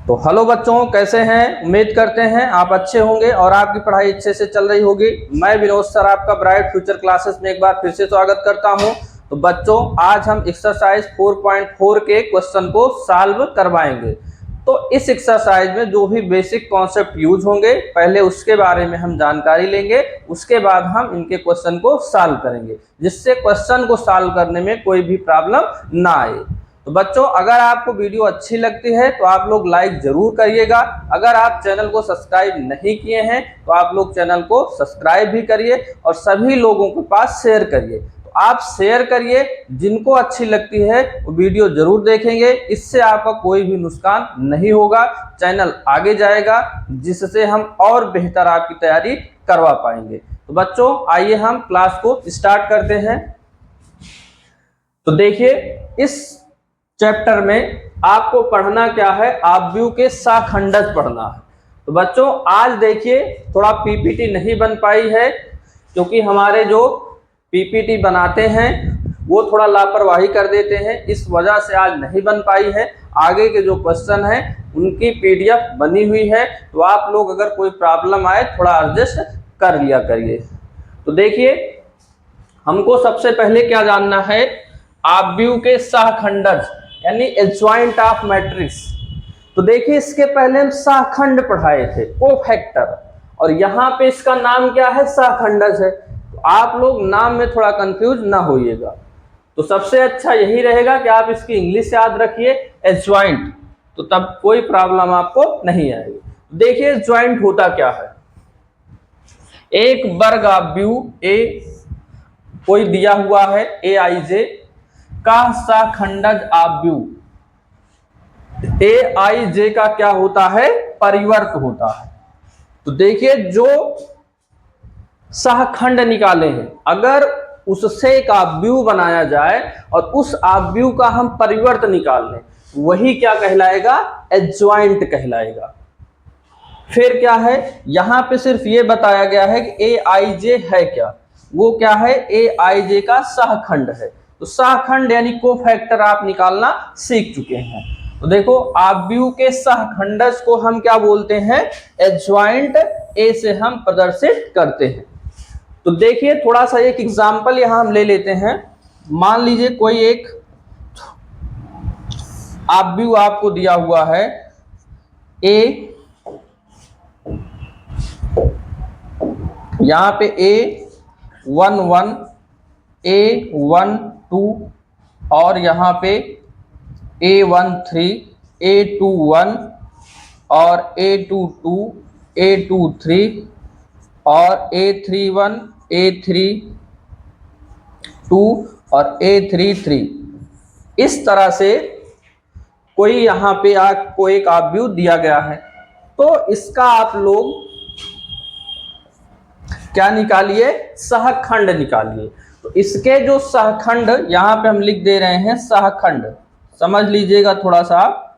तो हेलो बच्चों, कैसे हैं? उम्मीद करते हैं आप अच्छे होंगे और आपकी पढ़ाई अच्छे से चल रही होगी। मैं विनोद सर आपका ब्राइट फ्यूचर क्लासेस में एक बार फिर से स्वागत करता हूं। तो बच्चों, आज हम एक्सरसाइज 4.4 के क्वेश्चन को सॉल्व करवाएंगे। तो इस एक्सरसाइज में जो भी बेसिक कॉन्सेप्ट यूज होंगे, पहले उसके बारे में हम जानकारी लेंगे, उसके बाद हम इनके क्वेश्चन को सॉल्व करेंगे, जिससे क्वेश्चन को सॉल्व करने में कोई भी प्रॉब्लम ना आए। तो बच्चों, अगर आपको वीडियो अच्छी लगती है तो आप लोग लाइक जरूर करिएगा। अगर आप चैनल को सब्सक्राइब नहीं किए हैं तो आप लोग चैनल को सब्सक्राइब भी करिए और सभी लोगों के पास शेयर करिए। तो आप शेयर करिए, जिनको अच्छी लगती है वो वीडियो जरूर देखेंगे। इससे आपका कोई भी नुकसान नहीं होगा, चैनल आगे जाएगा, जिससे हम और बेहतर आपकी तैयारी करवा पाएंगे। तो बच्चों, आइए हम क्लास को स्टार्ट करते हैं। तो देखिए, इस चैप्टर में आपको पढ़ना क्या है, आव्यूह के सहखंडज पढ़ना है। तो बच्चों, आज देखिए थोड़ा पीपीटी नहीं बन पाई है, क्योंकि हमारे जो पीपीटी बनाते हैं वो थोड़ा लापरवाही कर देते हैं, इस वजह से आज नहीं बन पाई है। आगे के जो क्वेश्चन हैं उनकी पीडीएफ बनी हुई है, तो आप लोग अगर कोई प्रॉब्लम आए थोड़ा एडजस्ट कर लिया करिए। तो देखिए, हमको सबसे पहले क्या जानना है, आव्यूह के सहखंडज यानी एडजॉइंट ऑफ मैट्रिक्स। तो देखिए, इसके पहले हम सहखंड पढ़ाए थे, कोफैक्टर, और यहाँ पे इसका नाम क्या है, सहखंडज है। तो आप लोग नाम में थोड़ा कंफ्यूज ना होइएगा। तो सबसे अच्छा यही रहेगा कि आप इसकी इंग्लिश याद रखिए, एडजॉइंट, तो तब कोई प्रॉब्लम आपको नहीं आएगी। देखिए, एडजॉइंट होता क्या है, एक वर्ग आव्यूह ए कोई दिया हुआ है Aij का सहखंडज आव्यूह Aij का क्या होता है, परिवर्त होता है। तो देखिए, जो सहखंड निकाले हैं, अगर उससे एक आव्यूह बनाया जाए और उस आव्यूह का हम परिवर्त निकाल लें, वही क्या कहलाएगा, एडजॉइंट कहलाएगा। फिर क्या है, यहां पे सिर्फ ये बताया गया है कि Aij है क्या, वो क्या है, Aij का सहखंड है। तो सहखंड यानी कोफैक्टर आप निकालना सीख चुके हैं। तो देखो, आव्यूह के सहखंडज को हम क्या बोलते हैं, एडजॉइंट ए से हम प्रदर्शित करते हैं। तो देखिए, थोड़ा सा एक एग्जांपल यहां हम ले लेते हैं। मान लीजिए कोई एक आव्यूह आपको दिया हुआ है ए, यहां पे A11 A12 और यहाँ पे A13 A21 और A22 A23 और A31 A32 और A33, इस तरह से कोई यहाँ पे आपको एक आव्यूह दिया गया है। तो इसका आप लोग क्या निकालिए, सहखंड निकालिए। तो इसके जो सहखंड यहाँ पे हम लिख दे रहे हैं, सहखंड समझ लीजिएगा थोड़ा सा,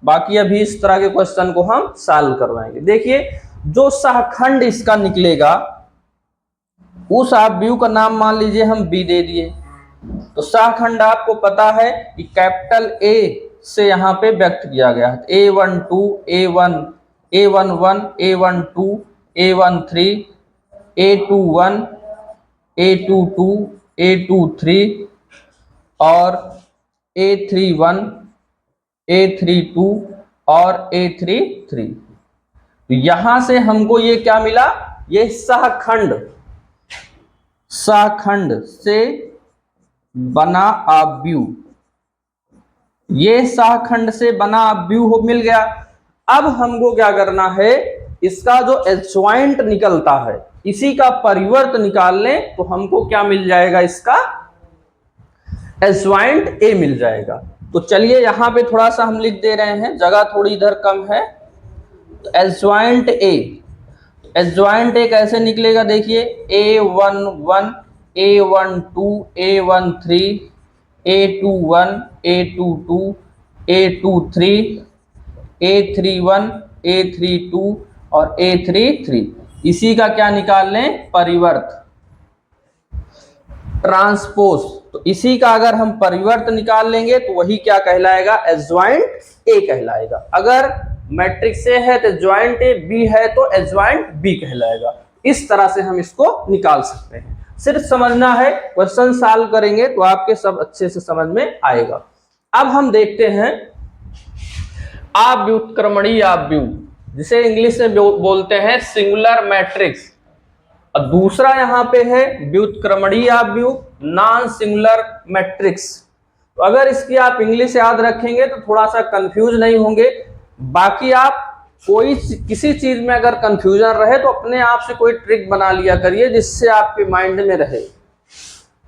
बाकी अभी इस तरह के क्वेश्चन को हम सॉल्व करवाएंगे। देखिए, जो सहखंड इसका निकलेगा, उस आव्यूह का नाम मान लीजिए हम बी दे दिए। तो सहखंड आपको पता है कि कैपिटल ए से यहाँ पे व्यक्त किया गया है, A12 A1 A11 A12 A13 A21 A22 A23 और A31 A32 और A33। तो यहां से हमको ये क्या मिला, ये सहखंड से बना आव्यूह, ये सहखंड से बना आव्यूह मिल गया। अब हमको क्या करना है, इसका जो एडजॉइंट निकलता है, इसी का परिवर्त निकाल लें तो हमको क्या मिल जाएगा, इसका एडजॉइंट ए मिल जाएगा। तो चलिए, यहां पे थोड़ा सा हम लिख दे रहे हैं, जगह थोड़ी इधर कम है। तो एडजॉइंट ए कैसे निकलेगा, देखिए, A11 A12 A13 A21 A22 A23 A31 A32 और A33, इसी का क्या निकाल लें, परिवर्त, ट्रांसपोज। तो इसी का अगर हम परिवर्त निकाल लेंगे तो वही क्या कहलाएगा, एडजॉइंट ए कहलाएगा। अगर मैट्रिक्स ए है तो एडजॉइंट ए, बी है तो एडजॉइंट बी कहलाएगा। इस तरह से हम इसको निकाल सकते हैं। सिर्फ समझना है, क्वेश्चन सॉल्व करेंगे तो आपके सब अच्छे से समझ में आएगा। अब हम देखते हैं अव्युत्क्रमणीय आव्यूह, जिसे इंग्लिश में बोलते हैं सिंगुलर मैट्रिक्स। और दूसरा यहाँ पे है व्युत्क्रमणीय आव्यूह, नॉन सिंगुलर मैट्रिक्स। तो अगर इसकी आप इंग्लिश याद रखेंगे तो थोड़ा सा कंफ्यूज नहीं होंगे। बाकी आप कोई किसी चीज में अगर कंफ्यूजन रहे तो अपने आप से कोई ट्रिक बना लिया करिए जिससे आपके माइंड में रहे।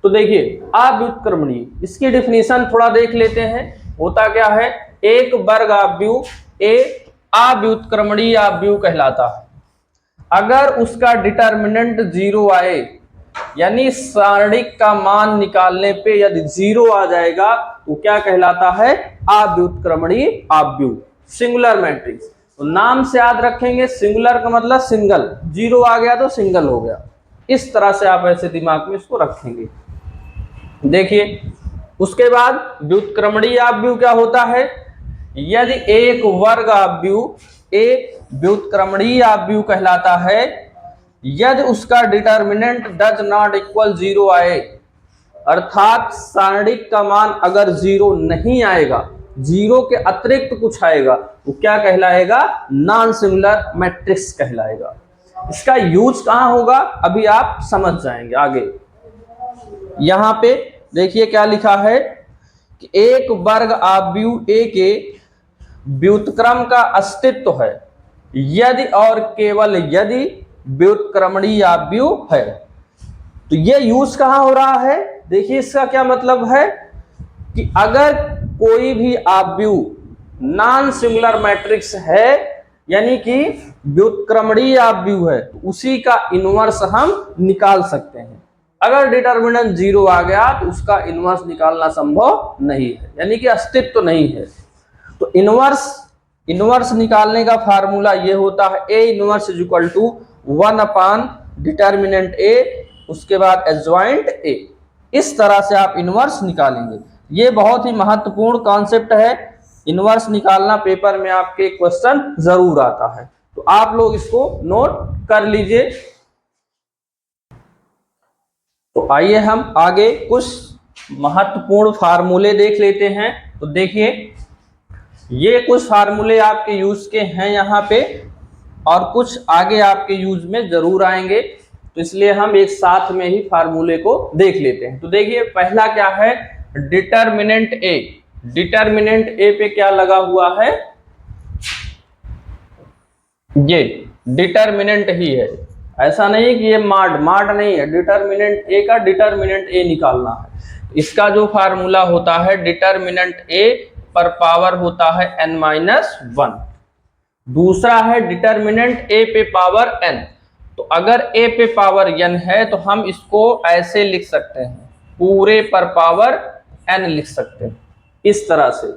तो देखिए अव्युत्क्रमणीय, इसकी डिफिनीशन थोड़ा देख लेते हैं। होता क्या है, एक वर्ग आव्यूह ए अव्युत्क्रमणीय आव्यूह कहलाता है अगर उसका डिटर्मिनेंट 0 आए, यानी सारणिक का मान निकालने पे यदि 0 आ जाएगा तो क्या कहलाता है, अव्युत्क्रमणीय आव्यूह, सिंगुलर मैट्रिक्स। तो नाम से याद रखेंगे, सिंगुलर का मतलब सिंगल, 0 आ गया तो सिंगल हो गया। इस तरह से आप ऐसे दिमाग में इसको रखेंगे। देखिए उसके बाद व्युत्क्रमणीय आव्यूह क्या होता है, यदि एक वर्ग आव्यूह एक व्युत्क्रमणीय आव्यूह कहलाता है यदि उसका डिटर्मिनेंट डज नॉट इक्वल 0 आए, अर्थात सारणिक का मान अगर 0 नहीं आएगा, 0 के अतिरिक्त कुछ आएगा, वो क्या कहलाएगा, नॉन सिंगुलर मैट्रिक्स कहलाएगा। इसका यूज कहां होगा अभी आप समझ जाएंगे आगे। यहां पे देखिए क्या लिखा है कि एक वर्ग आव्यूह ए के व्युत्क्रम का अस्तित्व है यदि और केवल यदि व्युत्क्रमणीय आव्यूह है। तो ये यूज कहां हो रहा है, देखिए इसका क्या मतलब है कि अगर कोई भी आव्यूह नॉन सिंगुलर मैट्रिक्स है, यानी कि व्युत्क्रमणीय आव्यूह है, तो उसी का इनवर्स हम निकाल सकते हैं। अगर डिटर्मिनेंट 0 आ गया तो उसका इनवर्स निकालना संभव नहीं है, यानी कि अस्तित्व तो नहीं है। तो इनवर्स निकालने का फार्मूला ये होता है, A inverse is equal to 1 upon determinant A, उसके बाद एडजॉइंट ए। इस तरह से आप इनवर्स निकालेंगे। ये बहुत ही महत्वपूर्ण कॉन्सेप्ट है, इनवर्स निकालना पेपर में आपके क्वेश्चन जरूर आता है, तो आप लोग इसको नोट कर लीजिए। तो आइए हम आगे कुछ महत्वपूर्ण फार्मूले देख लेते हैं। तो देखिए ये कुछ फार्मूले आपके यूज के हैं यहाँ पे, और कुछ आगे आपके यूज में जरूर आएंगे, तो इसलिए हम एक साथ में ही फार्मूले को देख लेते हैं। तो देखिए पहला क्या है, डिटर्मिनेंट ए। डिटर्मिनेंट ए पे क्या लगा हुआ है, ये डिटर्मिनेंट ही है, ऐसा नहीं कि ये माड नहीं है। डिटर्मिनेंट ए का डिटर्मिनेंट ए निकालना है। इसका जो फार्मूला होता है, डिटर्मिनेंट ए पर पावर होता है n-1। दूसरा है डिटर्मिनेंट ए पे पावर n। तो अगर ए पे पावर n है तो हम इसको ऐसे लिख सकते हैं, पूरे पर पावर n लिख सकते हैं इस तरह से।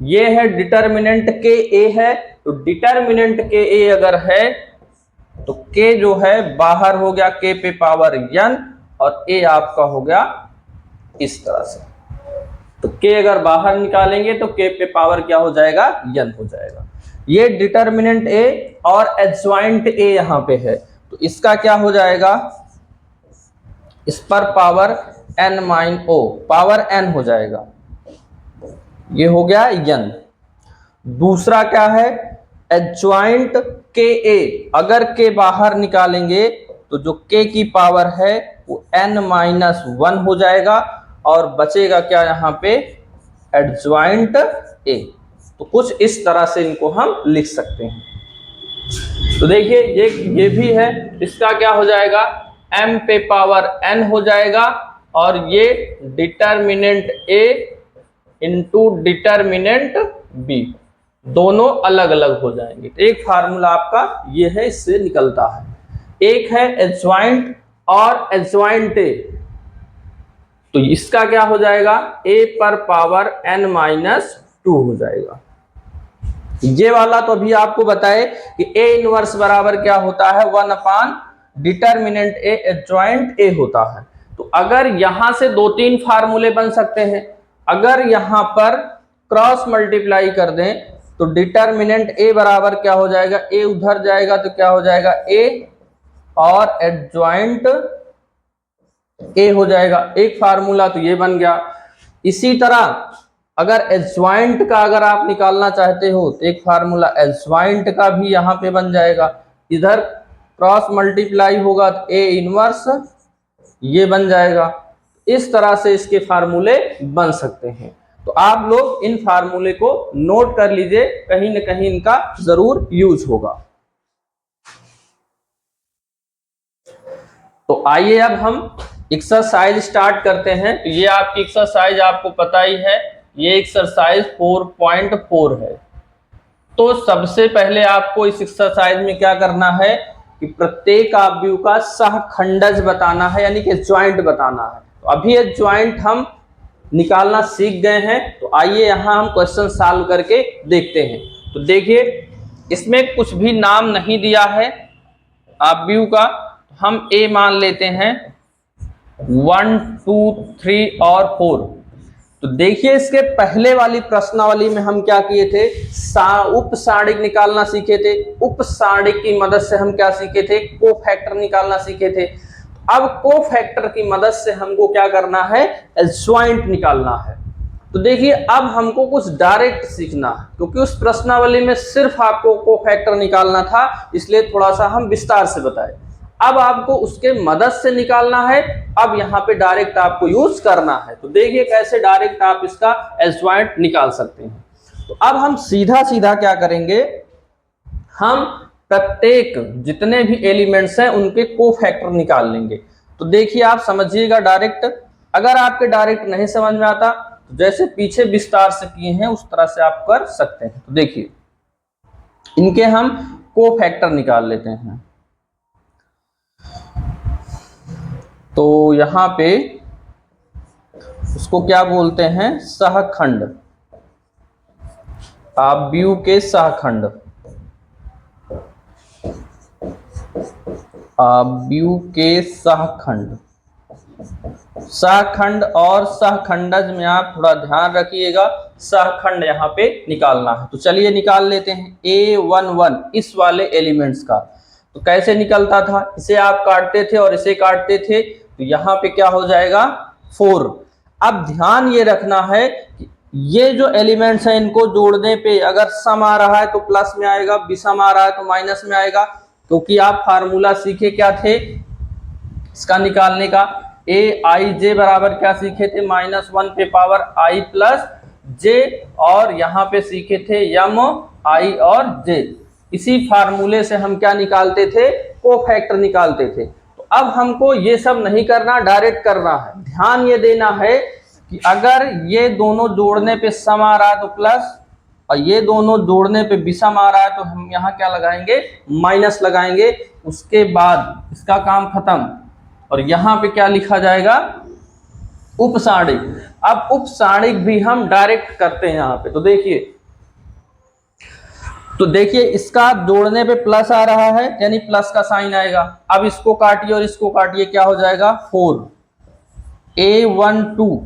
ये है डिटर्मिनेंट के ए है, तो डिटर्मिनेंट के ए अगर है तो k जो है बाहर हो गया k पे पावर n, और a आपका हो गया इस तरह से। तो k अगर बाहर निकालेंगे तो k पे पावर क्या हो जाएगा, n हो जाएगा। ये डिटर्मिनेंट a और एडजॉइंट a यहाँ पे है, तो इसका क्या हो जाएगा, इस पर पावर n-o, पावर n हो जाएगा, ये हो गया n। दूसरा क्या है, एडजॉइंट के ए, अगर के बाहर निकालेंगे तो जो के की पावर है वो n-1 हो जाएगा, और बचेगा क्या यहाँ पे, एडजॉइंट ए। तो कुछ इस तरह से इनको हम लिख सकते हैं। तो देखिए ये भी है, इसका क्या हो जाएगा, m पे पावर n हो जाएगा, और ये determinant a into determinant b, दोनों अलग अलग हो जाएंगे। तो एक फार्मूला आपका ये है, इससे निकलता है। एक है एडजॉइंट और एडजॉइंट ए, तो इसका क्या हो जाएगा, a पर पावर n-2 हो जाएगा। ये वाला तो अभी आपको बताए कि a इनवर्स बराबर क्या होता है, 1 अपान डिटर्मिनेंट ए एडजॉइंट ए होता है। तो अगर यहां से 2-3 फार्मूले बन सकते हैं। अगर यहां पर क्रॉस मल्टीप्लाई कर दें तो डिटर्मिनेंट ए बराबर क्या हो जाएगा, ए उधर जाएगा तो क्या हो जाएगा ए, और एडजॉइंट ए हो जाएगा। एक फार्मूला तो ये बन गया। इसी तरह अगर एडजॉइंट का अगर आप निकालना चाहते हो तो एक फार्मूला एडजॉइंट का भी यहाँ पे बन जाएगा। इधर क्रॉस मल्टीप्लाई होगा तो ए इनवर्स ये बन जाएगा। इस तरह से इसके फार्मूले बन सकते हैं। तो आप लोग इन फार्मूले को नोट कर लीजिए, कहीं न कहीं इनका जरूर यूज होगा। तो आइए अब हम एक्सरसाइज स्टार्ट करते हैं। तो ये आपकी एक्सरसाइज आपको पता ही है, ये एक्सरसाइज 4.4 है। तो सबसे पहले आपको इस एक्सरसाइज में क्या करना है कि प्रत्येक आव्यूह का सहखंडज बताना है, यानी कि ज्वाइंट बताना है। तो अभी ये ज्वाइंट हम निकालना सीख गए हैं। तो आइए यहाँ हम क्वेश्चन सॉल्व करके देखते हैं। तो देखिए, इसमें कुछ भी नाम नहीं दिया है आव्यूह का, हम ए मान लेते हैं 1 2 3 और 4। तो देखिए, इसके पहले वाली प्रश्नावली में हम क्या किए थे, उपसारणिक निकालना सीखे थे। उपसारणिक की मदद से हम क्या सीखे थे, कोफैक्टर निकालना सीखे थे। अब कोफैक्टर की मदद से हमको क्या करना है, एडजॉइंट निकालना है। तो देखिए, अब हमको कुछ डायरेक्ट सीखना है, क्योंकि उस प्रश्नावली में सिर्फ आपको कोफैक्टर निकालना था, इसलिए थोड़ा सा हम विस्तार से बताए। अब आपको उसके मदद से निकालना है। अब यहाँ पे डायरेक्ट आपको यूज करना है। तो देखिए कैसे डायरेक्ट आप इसका एडजॉइंट निकाल सकते हैं। तो अब हम सीधा सीधा क्या करेंगे, हम प्रत्येक जितने भी एलिमेंट्स हैं उनके कोफैक्टर निकाल लेंगे। तो देखिए, आप समझिएगा डायरेक्ट। अगर आपके डायरेक्ट नहीं समझ में आता तो जैसे पीछे विस्तार से किए हैं उस तरह से आप कर सकते हैं। तो देखिए, इनके हम कोफैक्टर निकाल लेते हैं। तो यहाँ पे उसको क्या बोलते हैं, सहखंड, आव्यूह के सहखंड, आव्यूह के सहखंड। सहखंड और सहखंडज में आप थोड़ा ध्यान रखिएगा, सहखंड यहाँ पे निकालना है। तो चलिए निकाल लेते हैं A11 इस वाले एलिमेंट्स का। तो कैसे निकलता था, इसे आप काटते थे और इसे काटते थे, तो यहाँ पे क्या हो जाएगा 4। अब ध्यान ये रखना है कि ये जो एलिमेंट्स हैं इनको जोड़ने पे अगर सम आ रहा है तो प्लस में आएगा, विषम आ रहा है तो माइनस में आएगा। क्योंकि आप फार्मूला सीखे क्या थे इसका निकालने का, ए आई जे बराबर क्या सीखे थे, -1 पे पावर आई प्लस जे, और यहाँ पे सीखे थे यम आई और जे। इसी फार्मूले से हम क्या निकालते थे, कोफैक्टर निकालते थे। तो अब हमको ये सब नहीं करना, डायरेक्ट करना है। ध्यान ये देना है कि अगर ये दोनों जोड़ने पे सम आ रहा है तो प्लस, और ये दोनों जोड़ने पे विषम आ रहा है तो हम यहाँ क्या लगाएंगे, माइनस लगाएंगे। उसके बाद इसका काम खत्म, और यहाँ पे क्या लिखा जाएगा, उपसारणिक। अब उपसारणिक भी हम डायरेक्ट करते हैं यहाँ पे। तो देखिए इसका जोड़ने पे प्लस आ रहा है, यानी प्लस का साइन आएगा। अब इसको काटिए और इसको काटिए, क्या हो जाएगा 4। A12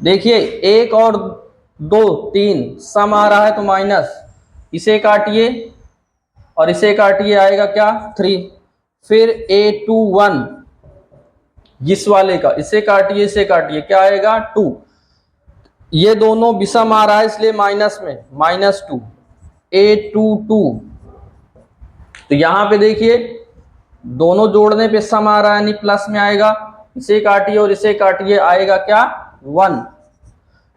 देखिए 1 और 2 3 सम आ रहा है तो माइनस, इसे काटिए और इसे काटिए, आएगा क्या 3। फिर A21 इस वाले का, इसे काटिए इसे काटिए, क्या आएगा 2। ये दोनों विषम आ रहा है इसलिए माइनस में, -2 A22। तो यहां पे देखिए दोनों जोड़ने पे सम आ रहा है यानी प्लस में आएगा, इसे काटिए और इसे काटिए, आएगा क्या 1।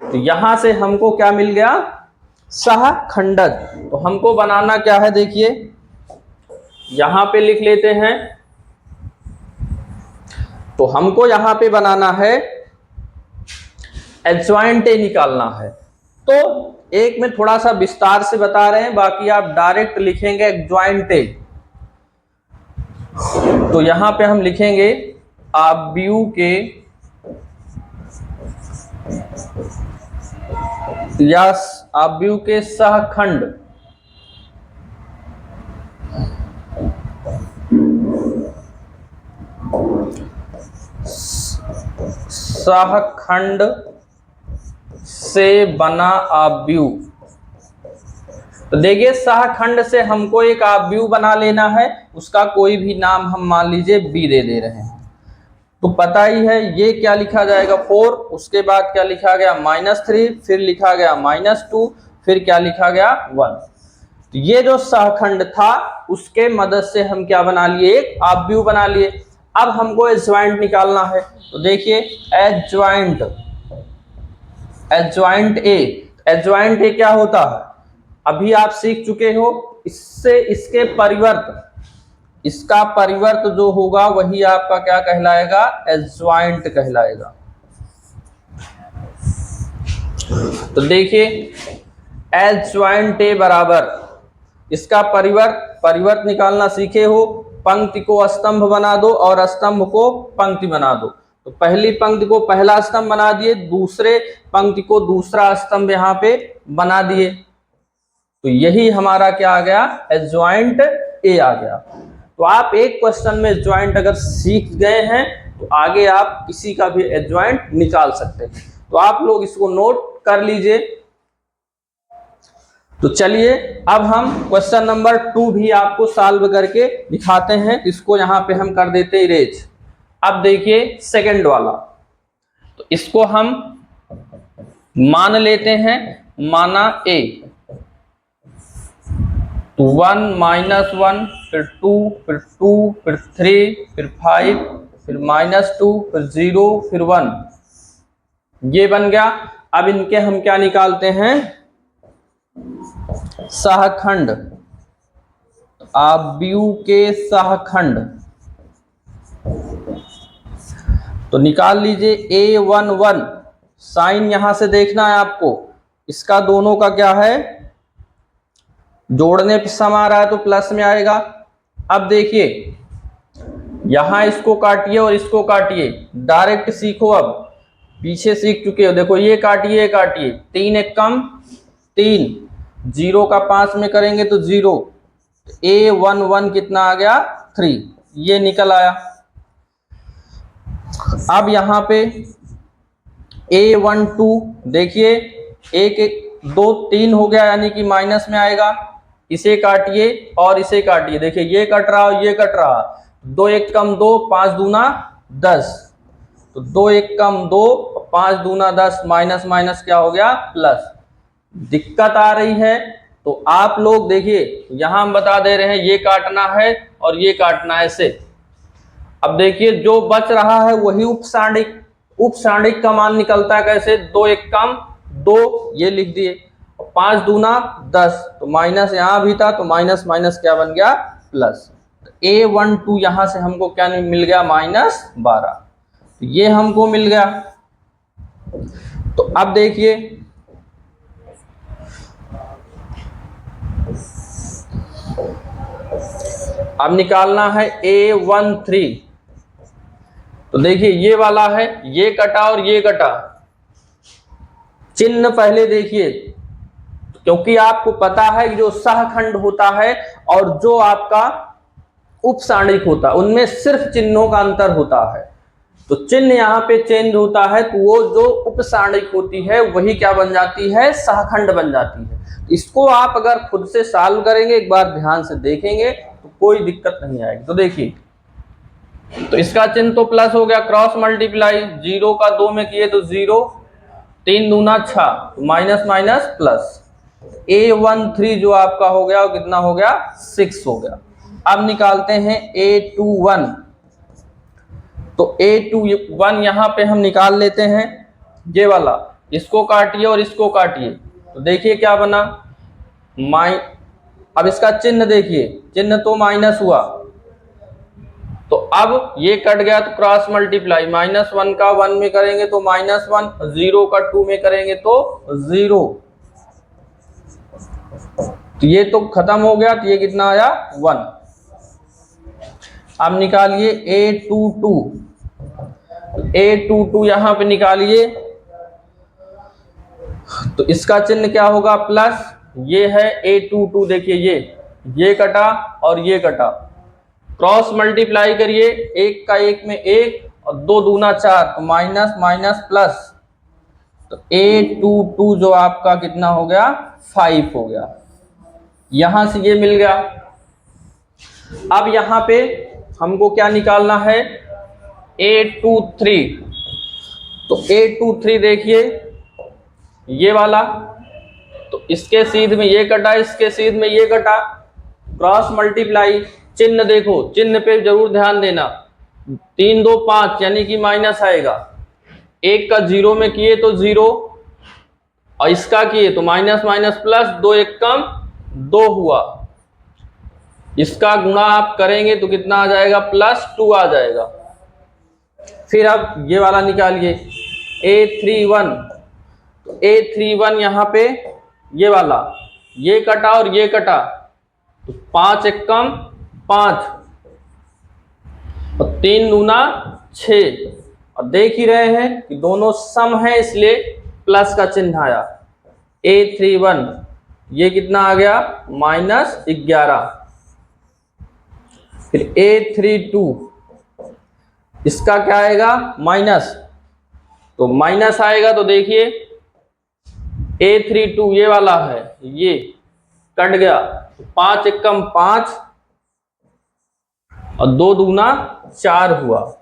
तो यहां से हमको क्या मिल गया, सहखंडज। तो हमको बनाना क्या है, देखिए यहां पे लिख लेते हैं। तो हमको यहां पे बनाना है एडजॉइंट निकालना है। तो एक में थोड़ा सा विस्तार से बता रहे हैं, बाकी आप डायरेक्ट लिखेंगे एडजॉइंट। तो यहां पे हम लिखेंगे आव्यूह के या आव्यूह के सहखंड, सहखंड से बना आव्यूह, तो देखिए सहखंड से हमको एक आव्यूह बना लेना है, उसका कोई भी नाम हम मान लीजिए बी दे दे रहे हैं। तो पता ही है ये क्या लिखा जाएगा 4, उसके बाद क्या लिखा गया -3, फिर लिखा गया -2, फिर क्या लिखा गया 1। तो ये जो सहखंड था उसके मदद से हम क्या बना लिए, एक आव्यूह बना लिए। अब हमको एडजॉइंट निकालना है। तो देखिए एडजॉइंट ए क्या होता है, अभी आप सीख चुके हो। इससे इसके परिवर्त, इसका परिवर्त जो होगा वही आपका क्या कहलाएगा, एडजॉइंट कहलाएगा। तो देखिए एडजॉइंट ए बराबर इसका परिवर्त निकालना सीखे हो, पंक्ति को स्तंभ बना दो और स्तंभ को पंक्ति बना दो। तो पहली पंक्ति को पहला स्तंभ बना दिए, दूसरे पंक्ति को दूसरा स्तंभ यहाँ पे बना दिए। तो यही हमारा क्या आ गया, एडजॉइंट ए आ गया। तो आप एक क्वेश्चन में एडजॉइंट अगर सीख गए हैं तो आगे आप किसी का भी एडजॉइंट निकाल सकते हैं। तो आप लोग इसको नोट कर लीजिए। तो चलिए अब हम क्वेश्चन नंबर 2 भी आपको सॉल्व करके दिखाते हैं। इसको यहाँ पे हम कर देते इरेज। अब देखिए सेकंड वाला, तो इसको हम मान लेते हैं, माना ए, 1 -1 फिर 2 फिर 2 फिर 3 फिर 5 फिर -2 फिर 0 फिर 1, ये बन गया। अब इनके हम क्या निकालते हैं, सहखंड, आव्यूह के सहखंड। तो निकाल लीजिए A11, साइन यहां से देखना है आपको, इसका दोनों का क्या है, जोड़ने पे सम आ रहा है तो प्लस में आएगा। अब देखिए यहां इसको काटिए और इसको काटिए, डायरेक्ट सीखो। अब पीछे सीख चुके हो, देखो ये काटिए ये काटिए, 3 एक कम 3, 0 का 5 में करेंगे तो 0, A11 कितना आ गया 3, ये निकल आया। अब यहाँ पे A12 देखिए, 1 1 2 3 हो गया, यानी कि माइनस में आएगा। इसे काटिए और इसे काटिए, देखिए ये कट रहा और ये कट रहा, 2 1 कम 2, 5 दूना 10, तो 2 1 कम 2, 5 दूना 10, माइनस माइनस क्या हो गया प्लस। दिक्कत आ रही है तो आप लोग देखिए यहां हम बता दे रहे हैं ये काटना है और ये काटना है इसे। अब देखिए जो बच रहा है वही उपसांडिक का मान निकलता है कैसे, 2 1 कम 2, ये लिख दिए, 5 दूना 10, तो माइनस यहां भी था तो माइनस माइनस क्या बन गया प्लस। A12 यहां से हमको क्या मिल गया, -12, तो ये हमको मिल गया। तो अब देखिए अब निकालना है A13। तो देखिए ये वाला है, ये कटा और ये कटा, चिन्ह पहले देखिए, क्योंकि आपको पता है कि जो सहखंड होता है और जो आपका उपसांडिक होता है उनमें सिर्फ चिन्हों का अंतर होता है। तो चिन्ह यहाँ पे चेंज होता है तो वो जो उपसांडिक होती है वही क्या बन जाती है, सहखंड बन जाती है। इसको आप अगर खुद से सॉल्व करेंगे, एक बार ध्यान से देखेंगे तो कोई दिक्कत नहीं आएगी। तो देखिए, तो इसका चिन्ह तो प्लस हो गया, क्रॉस मल्टीप्लाई, 0 का 2 में किए तो 0, 3 दूना 6, माइनस माइनस प्लस। A13 जो आपका हो गया वो कितना हो गया 6 हो गया। अब निकालते हैं A21। तो A21 यहाँ पे हम निकाल लेते हैं, ये वाला, इसको काटिए और इसको काटिए, तो देखिए क्या बना, अब इसका चिन्ह देखिए, चिन्ह तो माइनस हुआ, तो अब ये कट गया तो क्रॉस मल्टीप्लाई, -1 का 1 में करेंगे तो -1, 0 का 2 में करेंगे तो 0, तो ये तो खत्म हो गया, तो ये कितना आया 1। अब निकालिए A22 यहां पे निकालिए, तो इसका चिन्ह क्या होगा प्लस, ये है A22, देखिए ये कटा और ये कटा, क्रॉस मल्टीप्लाई करिए, 1 का 1 में 1 और 2 दूना 4, तो माइनस माइनस प्लस, तो A22 जो आपका कितना हो गया 5 हो गया। यहां से ये मिल गया। अब यहां पे हमको क्या निकालना है, A23। तो A23 देखिए ये वाला, तो इसके सीध में ये कटा, इसके सीध में ये कटा, क्रॉस मल्टीप्लाई। चिन्ह देखो, चिन्ह पे जरूर ध्यान देना। 3 2 5 यानी कि माइनस आएगा। एक का जीरो में किए तो जीरो, और इसका किए तो माइनस माइनस प्लस, 2 1 कम 2 हुआ। इसका गुणा आप करेंगे तो कितना आ जाएगा, +2 आ जाएगा। फिर अब ये वाला निकालिए, A31। तो A31 यहाँ पे ये वाला, ये कटा और ये कटा, तो 5 1 कम 5 और 3 दूना 6। और देख ही रहे हैं कि दोनों सम है, इसलिए प्लस का चिन्ह आया। A31 ये कितना आ गया, -11। फिर A32 इसका क्या आएगा, माइनस, तो माइनस आएगा। तो देखिए A32 ये वाला है, ये कट गया, 5 1 कम 5 और 2 दूना 4 हुआ।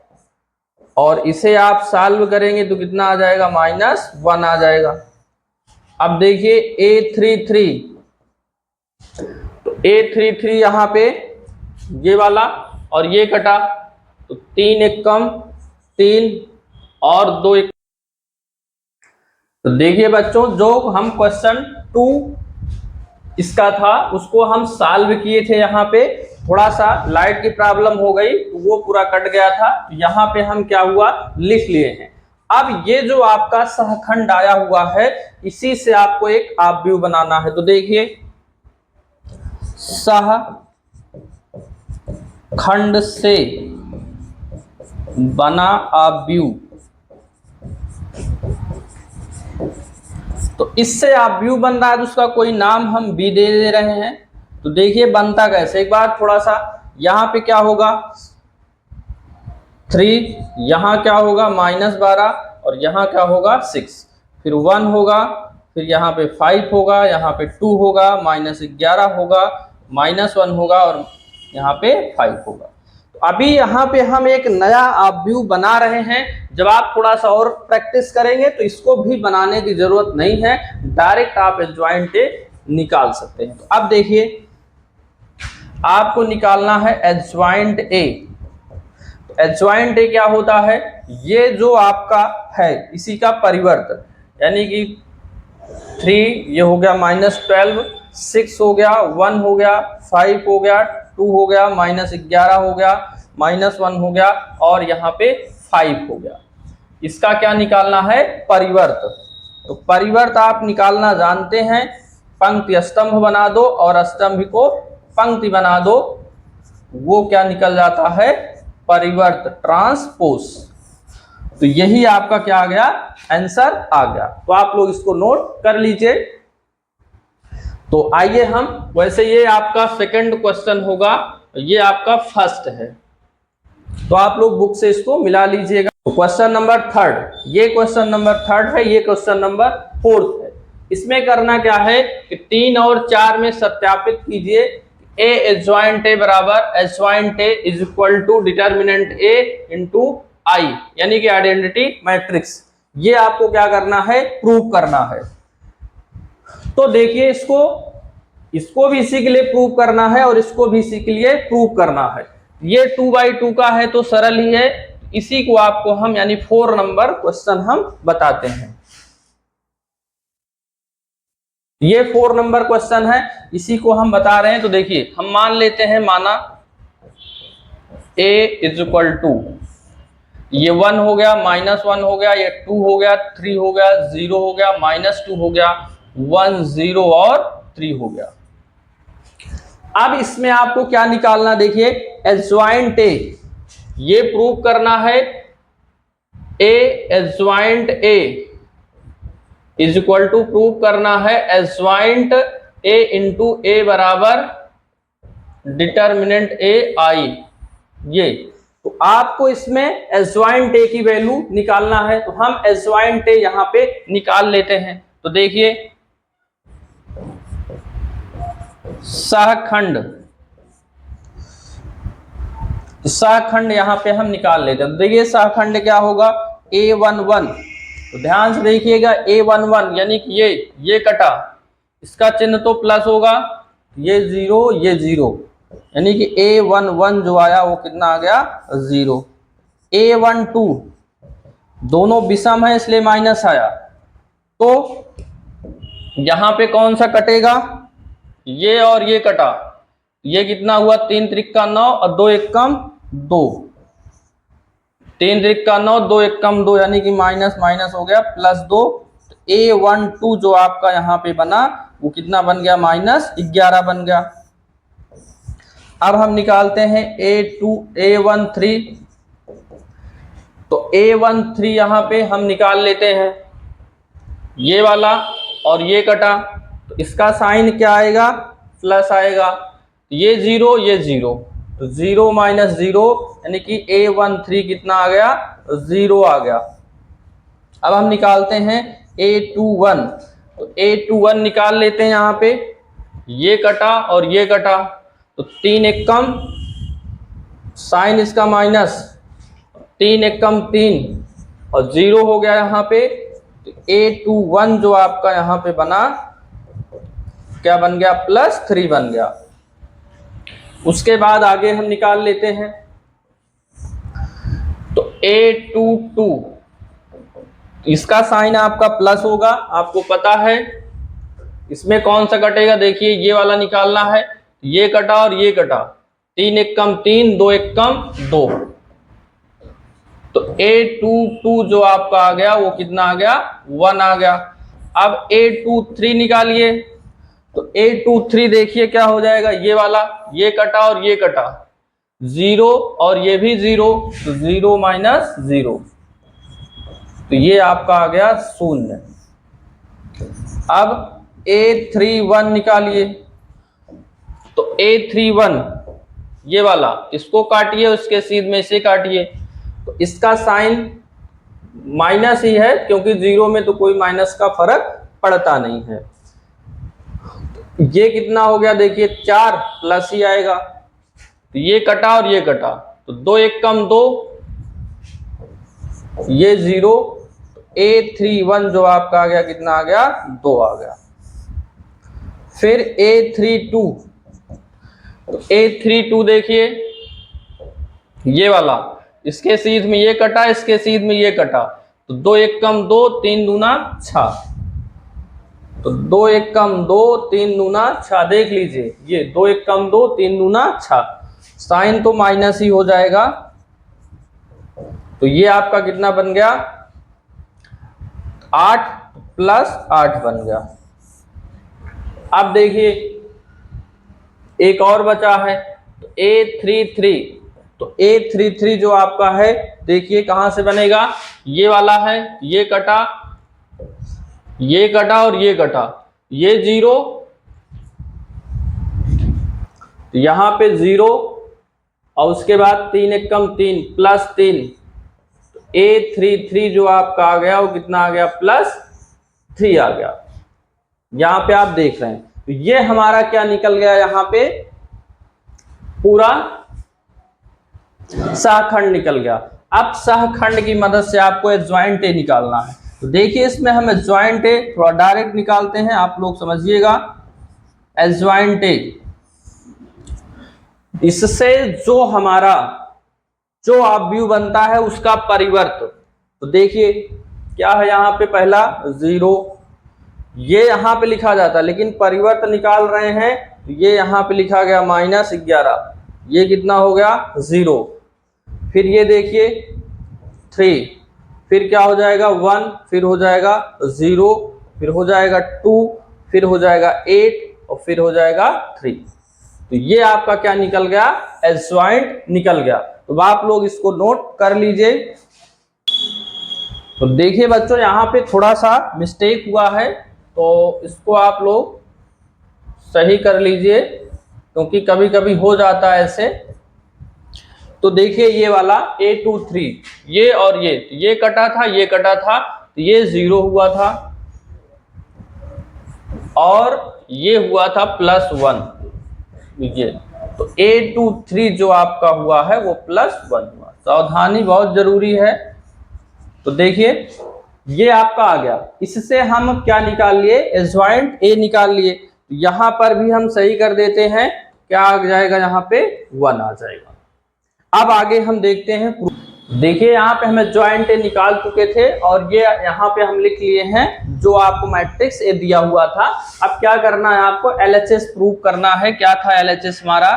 और इसे आप सॉल्व करेंगे तो कितना आ जाएगा, -1 आ जाएगा। अब देखिए A33, तो A33 यहाँ पे ये वाला और ये कटा, तो 3 1 कम 3 और 2 1। तो देखिए बच्चों, जो हम क्वेश्चन 2 इसका था उसको हम सॉल्व किए थे। यहाँ पे थोड़ा सा लाइट की प्रॉब्लम हो गई तो वो पूरा कट गया था। यहाँ पे हम क्या हुआ, लिख लिए हैं। अब ये जो आपका सहखंड आया हुआ है, इसी से आपको एक आव्यूह बनाना है। तो देखिए सहखंड से बना आव्यूह, तो इससे आव्यूह बन रहा है, तो उसका कोई नाम हम भी दे रहे हैं। तो देखिए बनता कैसे, एक बार थोड़ा सा, यहाँ पे क्या होगा 3, यहाँ क्या होगा -12 और यहाँ क्या होगा 6, फिर 1 होगा, फिर यहाँ पे 5 होगा, यहाँ पे 2 होगा, -11 होगा, -1 होगा और यहाँ पे 5 होगा। तो अभी यहाँ पे हम एक नया आव्यूह बना रहे हैं। जब आप थोड़ा सा और प्रैक्टिस करेंगे तो इसको भी बनाने की जरूरत नहीं है, डायरेक्ट आप एडजॉइंट ए निकाल सकते हैं। तो अब देखिए आपको निकालना है एडजॉइंट ए। तो एडजॉइंट ए क्या होता है, ये जो आपका है इसी का परिवर्त, यानी कि 3 ये हो गया -12, 6 हो गया, 1 हो गया, 5 हो गया, 2 हो गया, -11 हो गया, -1 हो गया और यहाँ पे 5 हो गया। इसका क्या निकालना है, परिवर्त। तो परिवर्त आप निकालना जानते हैं, पंक्ति स्तंभ बना दो और स्तंभ को पंक्ति बना दो, वो क्या निकल जाता है, परिवर्त, ट्रांसपोज। तो यही आपका क्या आ गया, आंसर आ गया। तो आप लोग इसको नोट कर लीजिए। तो आइए हम, वैसे ये आपका सेकंड क्वेश्चन होगा, ये आपका फर्स्ट है, तो आप लोग बुक से इसको मिला लीजिएगा। तो क्वेश्चन नंबर 3, ये क्वेश्चन नंबर 3 है, ये क्वेश्चन नंबर 4 है। इसमें करना क्या है कि 3 और 4 में सत्यापित कीजिए, ए एडजॉइंट ए बराबर adjoint A is equal to determinant A into I, यानी कि आइडेंटिटी मैट्रिक्स। ये आपको क्या करना है, प्रूव करना है। तो देखिए इसको भी इसी के लिए प्रूव करना है और इसको भी इसी के लिए प्रूव करना है। ये 2/2 का है तो सरल ही है, इसी को आपको हम यानी 4 नंबर क्वेश्चन हम बताते हैं। ये 4 नंबर क्वेश्चन है, इसी को हम बता रहे हैं। तो देखिए हम मान लेते हैं, माना a इज इक्वल टू, ये 1 हो गया, -1 हो गया, ये 2 हो गया, 3 हो गया, 0 हो गया, -2 हो गया, 1 0 और 3 हो गया। अब इसमें आपको क्या निकालना, देखिए एडजॉइंट ए, ये प्रूव करना है, A adjoint A is equal to, prove करना है एडजॉइंट ए इंटू ए बराबर डिटर्मिनेंट ए आई। ये तो आपको इसमें एडजॉइंट ए की वैल्यू निकालना है, तो हम एडजॉइंट ए यहां पे निकाल लेते हैं। तो देखिए सहखंड, सहखंड यहाँ पे हम निकाल लेते हैं। देखिए सहखंड क्या होगा, A11, तो ध्यान से देखिएगा A11 यानी कि ये कटा, इसका चिन्ह तो प्लस होगा, ये जीरो, यानी कि A11 जो आया वो कितना आ गया, 0। A12 दोनों विषम है इसलिए माइनस आया, तो यहां पे कौन सा कटेगा, ये और ये कटा, ये कितना हुआ, 3 त्रिक 9 और 2 एकम 2, 3 त्रिक 9 2 एकम 2 यानी कि माइनस माइनस हो गया +2। A12 जो आपका यहाँ पे बना वो कितना बन गया, -11 बन गया। अब हम निकालते हैं A13, तो A13 यहाँ पे हम निकाल लेते हैं, ये वाला और ये कटा, तो इसका साइन क्या आएगा, प्लस आएगा, ये 0, तो 0 - 0 यानी कि A13 कितना आ गया, 0 आ गया। अब हम निकालते हैं A21, तो A21 निकाल लेते हैं, यहाँ पे ये कटा और ये कटा, तो 3 एकम, साइन इसका माइनस, 3 एकम 3 और 0 हो गया यहाँ पे, तो A21 जो आपका यहाँ पे बना क्या बन गया, +3 बन गया। उसके बाद आगे हम निकाल लेते हैं, तो A22 इसका साइन आपका प्लस होगा, आपको पता है। इसमें कौन सा कटेगा, देखिए ये वाला निकालना है, ये कटा और ये कटा, 3 एकम 3 2 एकम 2, तो A22 जो आपका आ गया वो कितना आ गया, 1 आ गया। अब A23 निकालिए, तो A23 देखिए क्या हो जाएगा, ये वाला, ये कटा और ये कटा, 0 और ये भी 0, तो 0 - 0, तो ये आपका आ गया 0। अब A31 निकालिए, तो A31 ये वाला, इसको काटिए, उसके सीध में इसे काटिए, तो इसका साइन माइनस ही है, क्योंकि 0 में तो कोई माइनस का फर्क पड़ता नहीं है। ये कितना हो गया, देखिए 4 प्लस ही आएगा, तो ये कटा और ये कटा, तो 2 एकम 2, ये 0, A31 जो आपका आ गया कितना आ गया, 2 आ गया। फिर A32, तो A32 देखिए ये वाला, इसके सीध में ये कटा, इसके सीध में ये कटा, तो 2 एकम 2 3 दूना 6, तो 2 एकम 2 3 दूना 6, देख लीजिए ये 2 एकम 2 3 दूना 6, साइन तो माइनस ही हो जाएगा, तो ये आपका कितना बन गया, 8 + 8 बन गया। अब देखिए एक और बचा है, तो A33, तो A33 जो आपका है देखिए कहां से बनेगा, ये वाला है, ये कटा और ये कटा, ये 0, तो यहां पे 0 और उसके बाद 3 एकम 3 +3, तो A33 जो आपका आ गया वो कितना आ गया, +3 आ गया। यहां पे आप देख रहे हैं, तो ये हमारा क्या निकल गया, यहां पे पूरा सहखंड निकल गया। अब सहखंड की मदद से आपको एडजॉइंट ए निकालना है, तो देखिए इसमें हम एडजॉइंट ए थोड़ा डायरेक्ट निकालते हैं, आप लोग समझिएगा। एडजॉइंट ए, इससे जो हमारा जो अवयव बनता है उसका परिवर्त, तो देखिए क्या है, यहाँ पे पहला 0, ये यहाँ पे लिखा जाता है, लेकिन परिवर्त निकाल रहे हैं, तो ये यहाँ पे लिखा गया -11, ये कितना हो गया, 0। फिर ये देखिए 3, फिर क्या हो जाएगा 1, फिर हो जाएगा 0, फिर हो जाएगा 2, फिर हो जाएगा 8 और फिर हो जाएगा 3, तो ये आपका क्या निकल गया, एडजॉइंट निकल गया। तो आप लोग इसको नोट कर लीजिए। तो देखिए बच्चों यहाँ पे थोड़ा सा मिस्टेक हुआ है, तो इसको आप लोग सही कर लीजिए, क्योंकि कभी कभी हो जाता है ऐसे। तो देखिए ये वाला A23, ये और ये कटा था, ये कटा था, तो ये 0 हुआ था और ये हुआ था +1, ये तो A23 जो आपका हुआ है वो +1 हुआ। सावधानी बहुत जरूरी है। तो देखिए ये आपका आ गया। इससे हम क्या निकाल लिए, एडजॉइंट ए निकाल लिए। तो यहां पर भी हम सही कर देते हैं, क्या आ जाएगा, यहाँ पे 1 आ जाएगा। अब आगे हम देखते हैं। देखिए यहाँ पे हमें जॉइंट ए निकाल चुके थे और ये यहाँ पे हम लिख लिए हैं जो आपको मैट्रिक्स ए दिया हुआ था। अब क्या करना है, आपको LHS प्रूव करना है। क्या था LHS हमारा,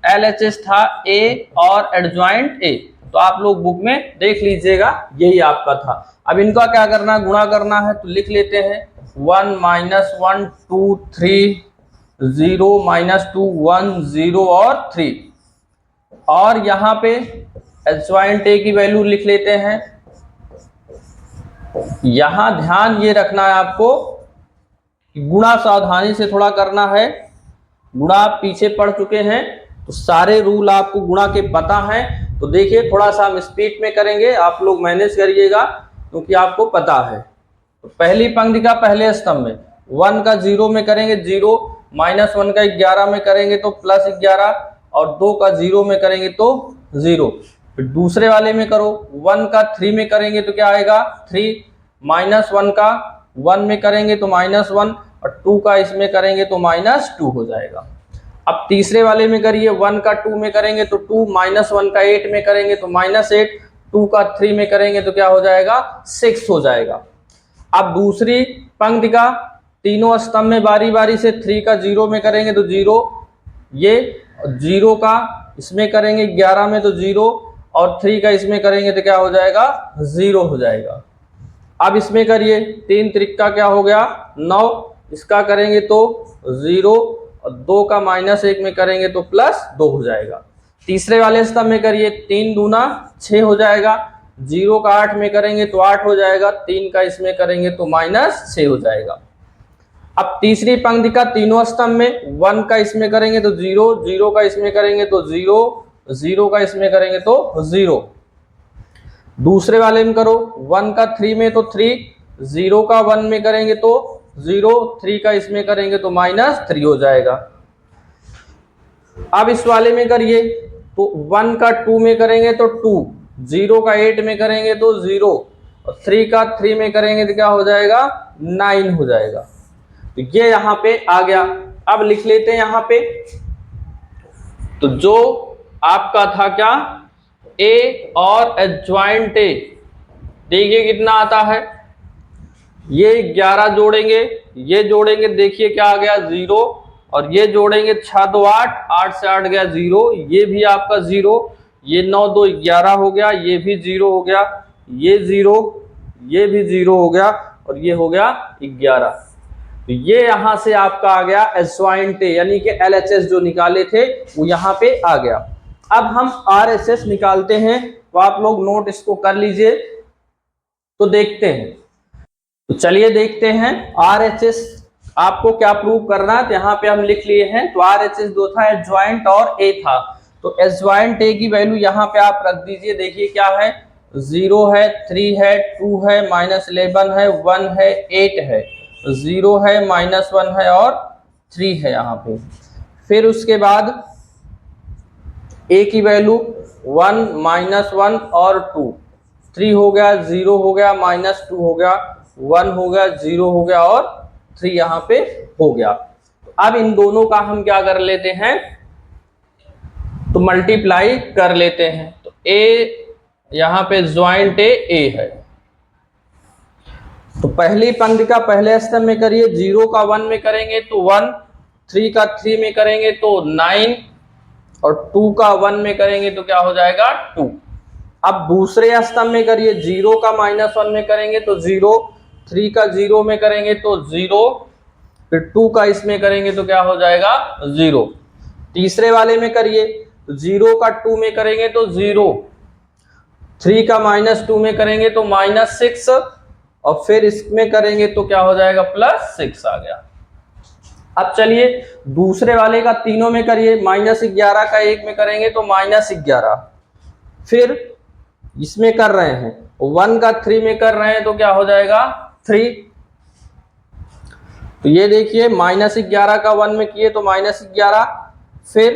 LHS था ए और एडजॉइंट ए। तो आप लोग बुक में देख लीजिएगा, यही आपका था। अब इनका क्या करना, गुणा करना है। तो लिख लेते हैं 1 -1 2 3 0 -2 1 0 और 3। और यहाँ पे एडजॉइंट ए की वैल्यू लिख लेते हैं। यहां ध्यान ये रखना है आपको, गुणा सावधानी से थोड़ा करना है। गुणा आप पीछे पढ़ चुके हैं तो सारे रूल आपको गुणा के पता हैं। तो देखिए थोड़ा सा हम स्पीड में करेंगे, आप लोग मैनेज करिएगा क्योंकि आपको पता है। तो पहली पंक्ति का पहले स्तंभ में 1 का 0 में करेंगे 0, -1 का 11 में करेंगे तो +11, और 2 का 0 में करेंगे तो 0। फिर दूसरे वाले में करो, 1 का 3 में करेंगे तो क्या आएगा 3, -1 का 1 में करेंगे तो -1, और 2 का इसमें करेंगे तो -2 हो जाएगा। अब तीसरे वाले में करिए, 1 का 2 में करेंगे तो 2, -1 का 8 में करेंगे तो -8, 2 का 3 में करेंगे तो क्या हो जाएगा 6 हो जाएगा। अब दूसरी पंक्ति का तीनों स्तंभ में बारी बारी से 3 का 0 में करेंगे तो 0, ये 0 का इसमें करेंगे 11 में तो 0, और 3 का इसमें करेंगे तो क्या हो जाएगा 0 हो जाएगा। अब इसमें करिए, 3 त्रिका क्या हो गया 9, इसका करेंगे तो 0, और 2 का -1 में करेंगे तो +2 हो जाएगा। तीसरे वाले स्तंभ में करिए, 3 दूना 6 हो जाएगा, 0 का 8 में करेंगे तो 8 हो जाएगा, 3 का इसमें करेंगे तो -6 हो जाएगा। अब तीसरी पंक्ति का तीनों स्तंभ में 1 का इसमें करेंगे तो 0, 0 का इसमें करेंगे तो 0, 0 का इसमें करेंगे तो 0। दूसरे वाले में करो, 1 का 3 में तो 3, 0 का 1 में करेंगे तो 0, 3 का इसमें करेंगे तो -3 हो जाएगा। अब इस वाले में करिए, तो 1 का 2 में करेंगे तो 2, 0 का 8 में करेंगे तो 0, और 3 का 3 में करेंगे तो क्या हो जाएगा 9 हो जाएगा। तो ये यहाँ पे आ गया। अब लिख लेते हैं यहाँ पे, तो जो आपका था क्या ए और एडजॉइंट ए, देखिए कितना आता है, ये 11 जोड़ेंगे, ये जोड़ेंगे, देखिए क्या आ गया 0, और ये जोड़ेंगे 6 2 8, 8 से 8 गया 0, ये भी आपका 0, ये 9 2 11 हो गया, ये भी 0 हो गया, ये 0, ये भी 0 हो गया, और ये हो गया 11। तो ये यहां से आपका आ गया एडजॉइंट ए, यानी कि LHS जो निकाले थे वो यहाँ पे आ गया। अब हम RHS निकालते हैं, तो आप लोग नोट इसको कर लीजिए। तो देखते हैं, तो चलिए देखते हैं RHS आपको क्या प्रूव करना है। तो यहाँ पे हम लिख लिए हैं, तो RHS दो था, एडजॉइंट और ए था। तो एडजॉइंट ए की वैल्यू यहाँ पे आप रख दीजिए। देखिए क्या है, 0 है, 3 है, 2 है, -11 है, 1 है, 8 है, 0 है, -1 है और 3 है यहाँ पे। फिर उसके बाद ए की वैल्यू 1 -1 और 2, 3 हो गया, 0 हो गया, -2 हो गया, 1 हो गया, 0 हो गया और 3 यहाँ पे हो गया। अब इन दोनों का हम क्या कर लेते हैं, तो मल्टीप्लाई कर लेते हैं। तो ए यहाँ पे जॉइंट ए है, तो पहली पंक्ति का पहले स्तंभ में करिए, 0 का 1 में करेंगे तो 1, 3 का 3 में करेंगे तो 9, और 2 का 1 में करेंगे तो क्या हो जाएगा 2। अब दूसरे स्तंभ में करिए, 0 का -1 में करेंगे तो 0, 3 का 0 में करेंगे तो 0, फिर 2 का इसमें करेंगे तो क्या हो जाएगा 0। तीसरे वाले में करिए, तो 0 का 2 में करेंगे तो 0, 3 का -2 में करेंगे तो -6, और फिर इसमें करेंगे तो क्या हो जाएगा +6 आ गया। अब चलिए दूसरे वाले का तीनों में करिए, -11 का 1 में करेंगे तो -11, फिर इसमें कर रहे हैं 1 का 3 में कर रहे हैं तो क्या हो जाएगा 3। तो ये देखिए -11 का 1 में किए तो -11, फिर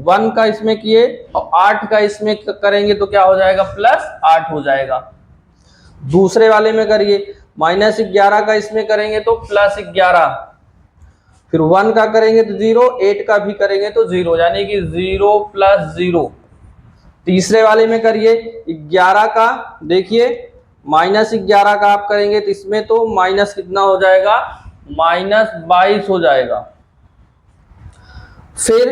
1 का इसमें किए और 8 का इसमें करेंगे तो क्या हो जाएगा, +8 हो जाएगा। दूसरे वाले में करिए, -11 का इसमें करेंगे तो +11, फिर 1 का करेंगे तो 0, 8 का भी करेंगे तो 0, यानी कि 0 + 0। तीसरे वाले में करिए 11 का, देखिए -11 का आप करेंगे तो इसमें तो माइनस कितना हो जाएगा, -22 हो जाएगा। फिर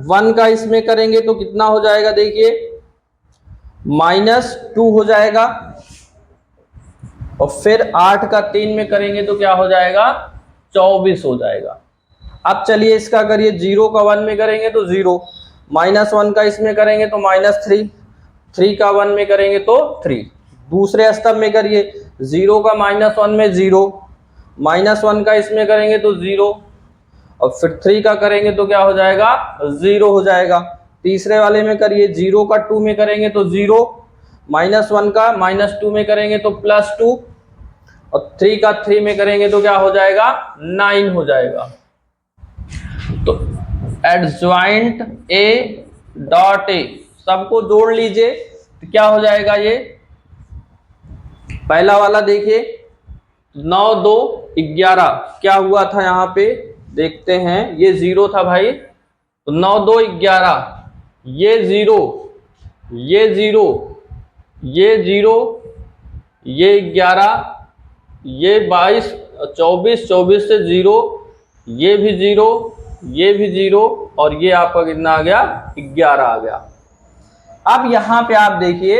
1 का इसमें करेंगे तो कितना हो जाएगा, देखिए -2 हो जाएगा। और फिर 8 का 3 में करेंगे तो क्या हो जाएगा, 24 हो जाएगा। अब चलिए इसका करिए, 0 का 1 में करेंगे तो 0, -1 का इसमें करेंगे तो -3, 3 का 1 में करेंगे तो 3। दूसरे स्तंभ में करिए, 0 का -1 में 0, -1 का इसमें करेंगे तो 0, और फिर 3 का करेंगे तो क्या हो जाएगा, 0 हो जाएगा। तीसरे वाले में करिए, 0 का 2 में करेंगे तो 0, -1 का -2 में करेंगे तो +2, और 3 का 3 में करेंगे तो क्या हो जाएगा, 9 हो जाएगा। तो एडज्वाइंट ए डॉट ए सबको जोड़ लीजिए तो क्या हो जाएगा, ये पहला वाला देखिए 9 2 11, क्या हुआ था यहाँ पे देखते हैं, ये 0 था भाई, तो 9 2 11, ये 0, ये 0, ये 0, ये 11, ये 22 24, 24 से 0, ये भी 0, ये भी 0, और ये आपका कितना आ गया, 11 आ गया। अब यहां पे आप देखिए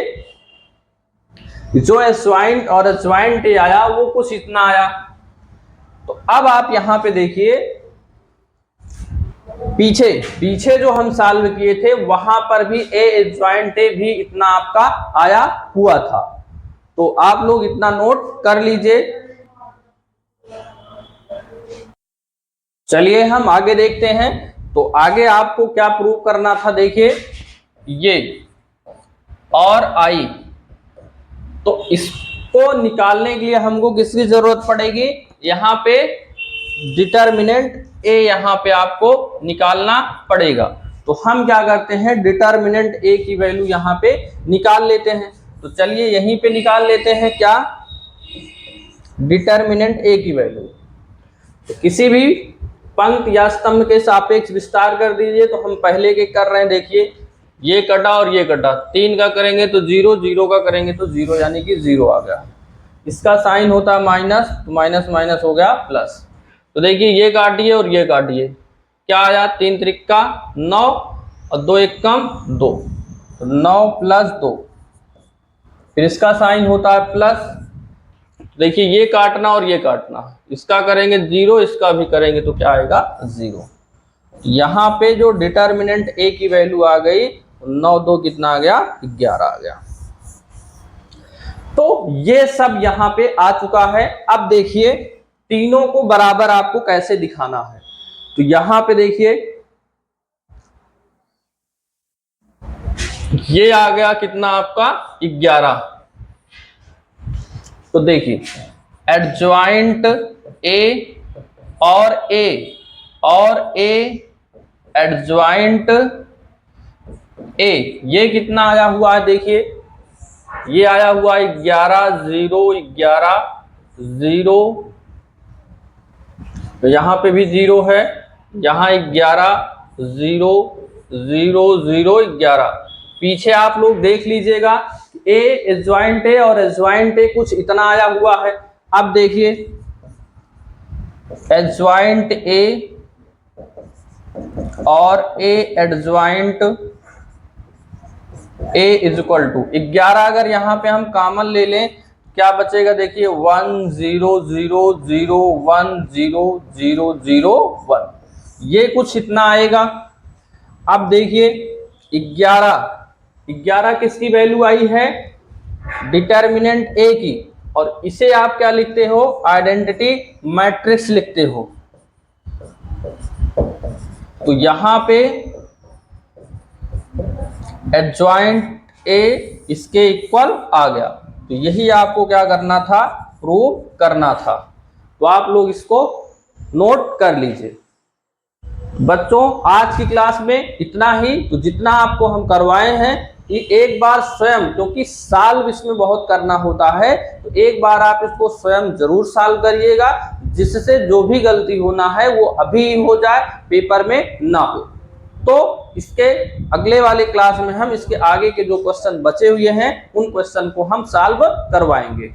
जो एडज्वाइंट और एडज्वाइंट ए आया वो कुछ इतना आया। तो अब आप यहां पे देखिए पीछे जो हम सॉल्व किए थे वहां पर भी ए एडज्वाइंट ए भी इतना आपका आया हुआ था, तो आप लोग इतना नोट कर लीजिए। चलिए हम आगे देखते हैं। तो आगे आपको क्या प्रूव करना था, देखिए ये और आई, तो इसको निकालने के लिए हमको किसकी जरूरत पड़ेगी, यहाँ पे डिटर्मिनेंट ए यहाँ पे आपको निकालना पड़ेगा। तो हम क्या करते हैं, डिटर्मिनेंट ए की वैल्यू यहाँ पे निकाल लेते हैं। तो चलिए यहीं पे निकाल लेते हैं क्या, डिटर्मिनेंट ए की वैल्यू। तो किसी भी पंक्ति या स्तंभ के सापेक्ष विस्तार कर दीजिए। तो हम पहले के कर रहे हैं, देखिए ये कटा और ये कटा, 3 का करेंगे तो 0, 0 का करेंगे तो 0, यानी कि 0 आ गया। इसका साइन होता है माइनस, तो माइनस माइनस हो गया प्लस। तो देखिए ये काटिए और ये काटिए, क्या आया, 3 त्रिका 9 और 2 एकम 2, तो 9 + 2, फिर इसका साइन होता है प्लस। देखिए ये काटना और ये काटना, इसका करेंगे 0, इसका भी करेंगे तो क्या आएगा, 0। यहाँ पे जो डिटर्मिनेंट ए की वैल्यू आ गई 9 2 कितना आ गया, 11 आ गया। तो ये सब यहाँ पे आ चुका है। अब देखिए तीनों को बराबर आपको कैसे दिखाना है। तो यहाँ पे देखिए ये आ गया कितना आपका, 11। तो देखिए एडज्वाइंट ए और ए एडज्वाइंट ए, ये कितना आया हुआ है, देखिए ये आया हुआ है 11 0 11 0, तो यहाँ पे भी 0 है, यहाँ 11 0 0 0 11। पीछे आप लोग देख लीजिएगा, ए एडज्वाइंट ए और एडज्वाइंट ए कुछ इतना आया हुआ है। अब देखिए एडज्वाइंट ए और ए एडज्वाइंट ए इक्वल टू 11। अगर यहाँ पे हम कॉमन ले लें क्या बचेगा, देखिए 1 0 0 0 1 0 0 0 1, ये कुछ इतना आएगा। अब देखिए 11 किसकी वैल्यू आई है, डिटर्मिनेंट ए की, और इसे आप क्या लिखते हो, आइडेंटिटी मैट्रिक्स लिखते हो। तो यहां पे एडज्वाइंट ए इसके इक्वल आ गया। तो यही आपको क्या करना था, प्रूव करना था। तो आप लोग इसको नोट कर लीजिए। बच्चों आज की क्लास में इतना ही। तो जितना आपको हम करवाए हैं ये एक बार स्वयं, क्योंकि सॉल्व इसमें बहुत करना होता है, तो एक बार आप इसको स्वयं जरूर सॉल्व करिएगा, जिससे जो भी गलती होना है वो अभी हो जाए, पेपर में ना हो। तो इसके अगले वाले क्लास में हम इसके आगे के जो क्वेश्चन बचे हुए हैं उन क्वेश्चन को हम सॉल्व करवाएंगे।